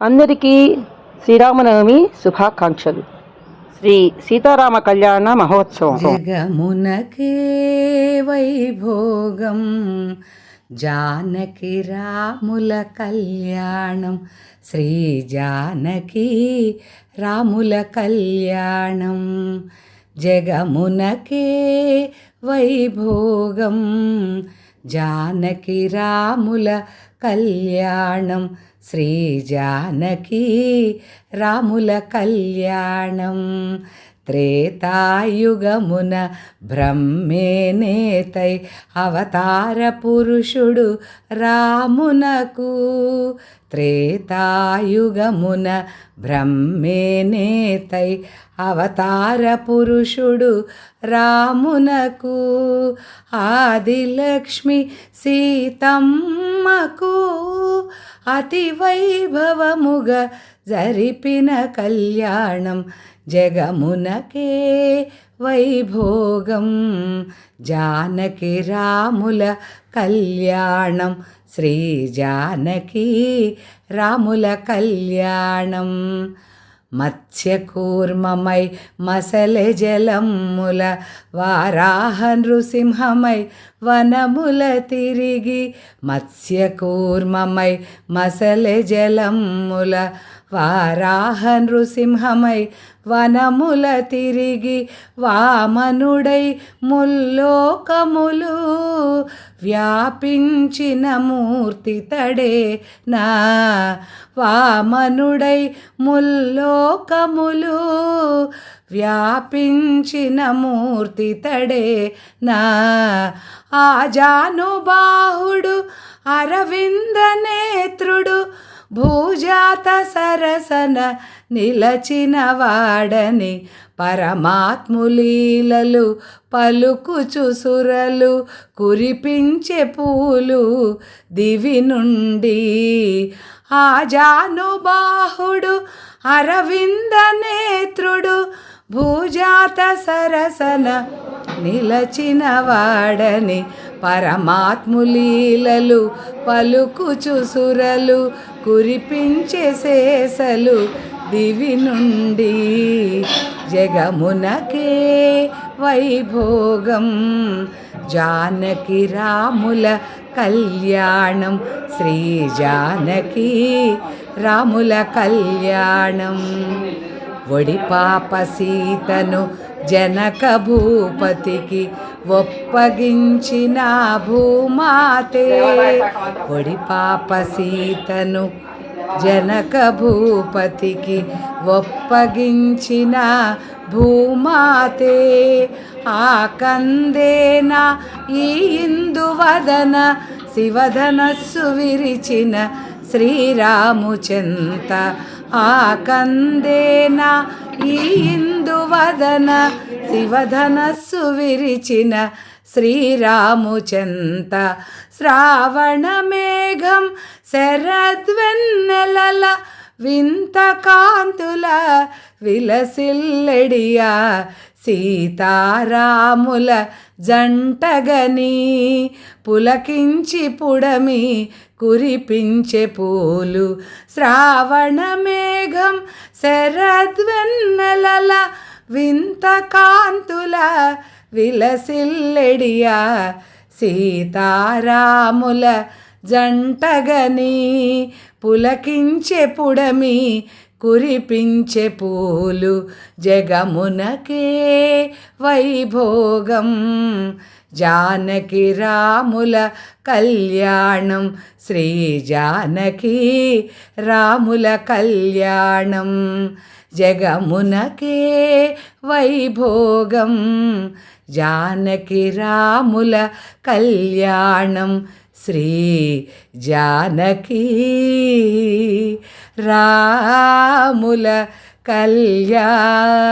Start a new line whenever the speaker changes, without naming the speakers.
అందరికీ శ్రీరామనవమి శుభాకాంక్షలు. శ్రీ సీతారామ కళ్యాణ మహోత్సవం.
జగమునకే వైభోగం జానకి రాముల కళ్యాణం, శ్రీ జానకి రాముల కళ్యాణం. జగమునకే వైభోగం జానకి రాముల కళ్యాణం, శ్రీ జానకి రాముల కళ్యాణం. త్రేతాయుగమున బ్రహ్మేనేతై అవతార పురుషుడు రామునకు, త్రేతాయుగమున బ్రహ్మేనేతై అవతార పురుషుడు రామునకు, ఆదిలక్ష్మి సీతమ్మకు అతి వైభవముగా జరిపిన కళ్యాణం. జగమునకే వైభోగం జానకి రాముల కళ్యాణం, శ్రీ జానకి రాముల కళ్యాణం. మత్స్యకూర్మమై మసలె జలముల వారాహ నృసింహమై వనముల తిరిగి, మత్స్యకూర్మమై మసలె జలముల వారాహ నృసింహమై వనముల తిరిగి, వామనుడై ముల్లోకములు వ్యాపించిన మూర్తి తడే నా, వామనుడై ముల్లోకములు వ్యాపించిన మూర్తి తడే నా. ఆజానుబాహుడు అరవింద నేత్రుడు భూజాత సరసన నిలచిన వాడని, పరమాత్ములీలలు పలుకుచు సురలు కురిపించే పూలు దివి నుండి. ఆజానుబాహుడు అరవింద నేత్రుడు భూజాత సరసన నిలచిన వాడని, పరమాత్ములీలలు పలుకుచు సురలు కురిపించే శేషలు దివి నుండి. జగమునకే వైభోగం జానకి రాముల కళ్యాణం, శ్రీ జానకి రాముల కళ్యాణం. ఒడిపాప సీతను జనక భూపతికి ఒప్పగించిన భూమాతే, ఒడిపాప సీతను జనక భూపతికి ఒప్పగించిన భూమాతే. ఆ కందేనా ఈ ఇందువదన శివధనస్సు విరిచిన శ్రీరాముచెంత, ఆ కందేనా ఈ ఇందువదన శివధనస్సు విరిచిన శ్రీరాముచెంత. శ్రావణ మేఘం శరద్వెన్నెలల వింత కాంతుల విలసిల్లెడియా, సీతారాముల జంటగని పులకించి పుడమి కురిపించే పూలు. శ్రావణ మేఘం శరద్వెన్నెలల వింత కాంతుల విలసిల్లెడియా, సీతారాముల జంటగని పులకించే పుడమి కురిపించే పూలు. జగమునకే వైభోగం జానకి రాముల కళ్యాణం, శ్రీ జానకి రాముల కళ్యాణం. జగమునకే వైభోగం జానకి రాముల కళ్యాణం, శ్రీ జానకి రాముల కళ్యాణం.